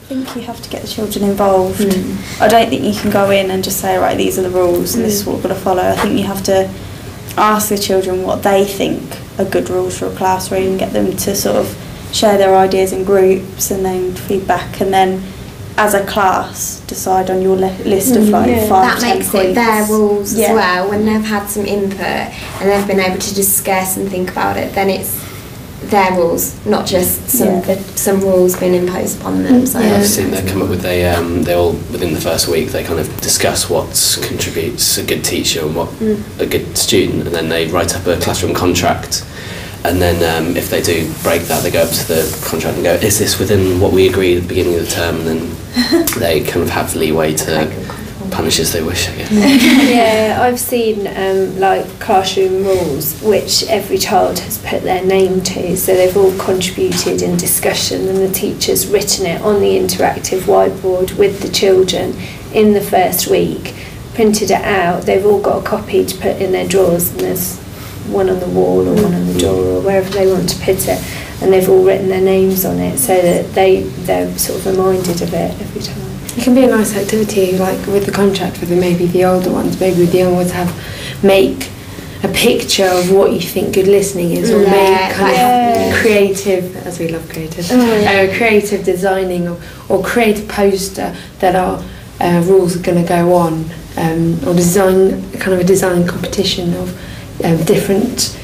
think you have to get the children involved. I don't think you can go in and just say, right, these are the rules and this is what we're going to follow. I think you have to ask the children what they think are good rules for a classroom, get them to sort of share their ideas in groups and then feedback, and then as a class decide on your list of like 5, that 10 makes points. it their rules as well. When they've had some input and they've been able to discuss and think about it, then it's their rules, not just some rules being imposed upon them. So I've seen they come up with they all within the first week they kind of discuss what contributes a good teacher and what a good student, and then they write up a classroom contract. And then if they do break that, they go up to the contract and go, is this within what we agreed at the beginning of the term? And then they kind of have leeway to punish as they wish, I guess. Yeah, I've seen like classroom rules which every child has put their name to, so they've all contributed in discussion and the teacher's written it on the interactive whiteboard with the children in the first week, printed it out, they've all got a copy to put in their drawers, and there's one on the wall or one on the door or wherever they want to put it, and they've all written their names on it so that they're sort of reminded of it every time. It can be a nice activity, like with the contract with maybe the older ones, maybe with the young ones, make a picture of what you think good listening is, or make kind of creative, as we love creative, creative designing, or create a poster that our rules are going to go on, or design kind of a design competition of different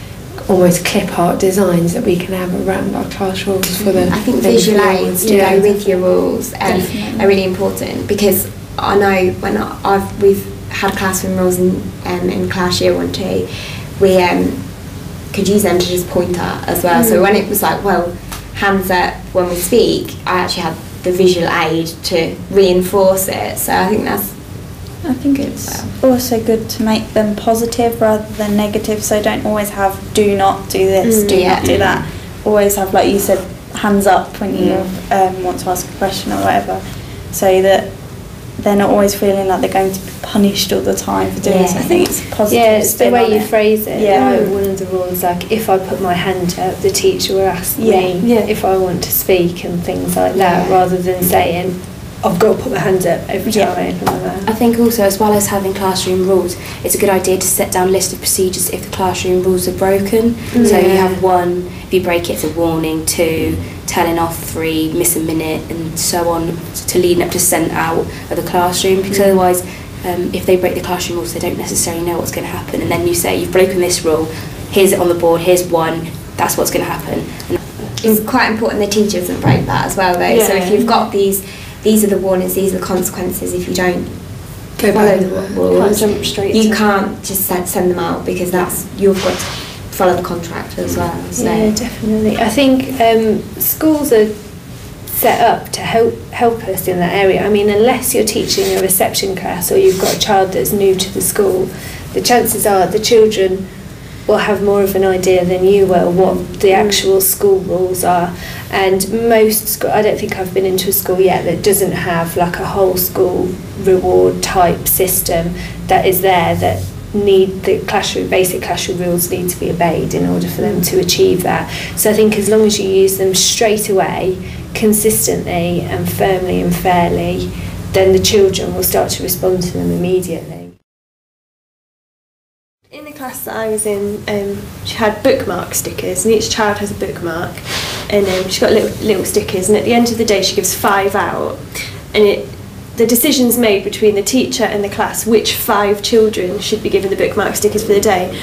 almost clip art designs that we can have around our class rules for the. I think visual aids to go with your rules are really important, because I know when we've had classroom rules in class year 1, 2, we could use them to just point at as well. So when it was like, well, hands up when we speak, I actually had the visual aid to reinforce it. So I think it's also good to make them positive rather than negative, so don't always have do not do this, do not do that. Always have, like you said, hands up when you want to ask a question or whatever, so that they're not always feeling like they're going to be punished all the time for doing something. I think it's positive. Yeah, it's the way you phrase it. Like one of the rules, like if I put my hand up, the teacher will ask me if I want to speak and things like that, rather than saying I've got to put my hand up every time I open my mouth. I think also, as well as having classroom rules, it's a good idea to set down a list of procedures if the classroom rules are broken. So you have 1, if you break it, it's a warning, 2, telling off, 3, miss a minute, and so on, to leading up to sent out of the classroom, because otherwise if they break the classroom rules, they don't necessarily know what's going to happen, and then you say, you've broken this rule, here's it on the board, here's 1, that's what's going to happen. And it's quite important the teacher doesn't break that as well, though. So if you've got these are the warnings, these are the consequences if you don't follow the rules. You can't just send them out, because you've got to follow the contract as well. So. Yeah, definitely. I think schools are set up to help us in that area. I mean, unless you're teaching a reception class or you've got a child that's new to the school, the chances are the children will have more of an idea than you will what the actual school rules are. And most I don't think I've been into a school yet that doesn't have like a whole school reward type system that is there, that need the basic classroom rules need to be obeyed in order for them to achieve that. So I think as long as you use them straight away, consistently and firmly and fairly, then the children will start to respond to them immediately. In the class that I was in, she had bookmark stickers, and each child has a bookmark, and she's got little stickers, and at the end of the day she gives 5 out, and the decision's made between the teacher and the class which 5 children should be given the bookmark stickers for the day.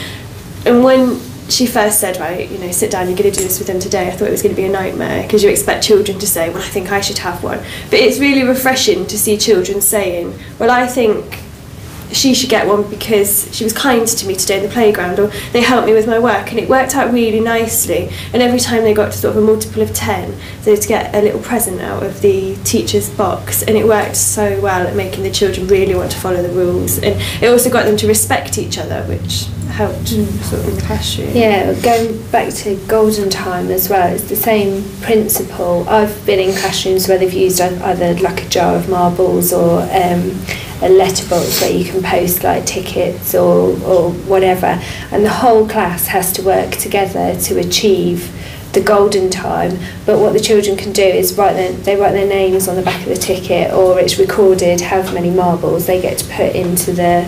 And when she first said, right, sit down, you're going to do this with them today, I thought it was going to be a nightmare, because you expect children to say, well, I think I should have one. But it's really refreshing to see children saying, well, I think she should get one because she was kind to me today in the playground, or they helped me with my work, and it worked out really nicely. And every time they got to sort of a multiple of 10, they'd get a little present out of the teacher's box, and it worked so well at making the children really want to follow the rules, and it also got them to respect each other, which helped sort of in the classroom. Yeah, going back to golden time as well, it's the same principle. I've been in classrooms where they've used either like a jar of marbles or a letterbox where you can post like tickets or whatever, and the whole class has to work together to achieve the golden time, but what the children can do is write their names on the back of the ticket, or it's recorded however many marbles they get to put into the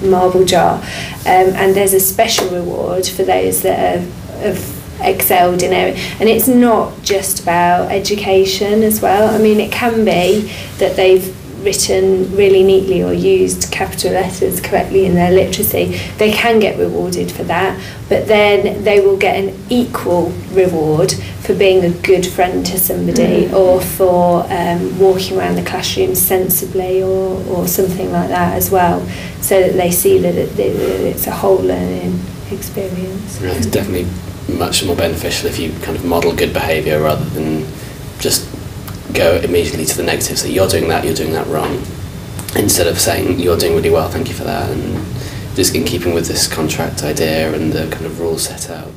marble jar, and there's a special reward for those that have excelled in area. And it's not just about education as well. I mean, it can be that they've written really neatly or used capital letters correctly in their literacy. They can get rewarded for that, but then they will get an equal reward for being a good friend to somebody, or for walking around the classroom sensibly, or something like that as well, so that they see that it's a whole learning experience. Yeah, it's definitely much more beneficial if you kind of model good behaviour rather than just go immediately to the negative. So you're doing that wrong, instead of saying you're doing really well, thank you for that, and just in keeping with this contract idea and the kind of rules set out.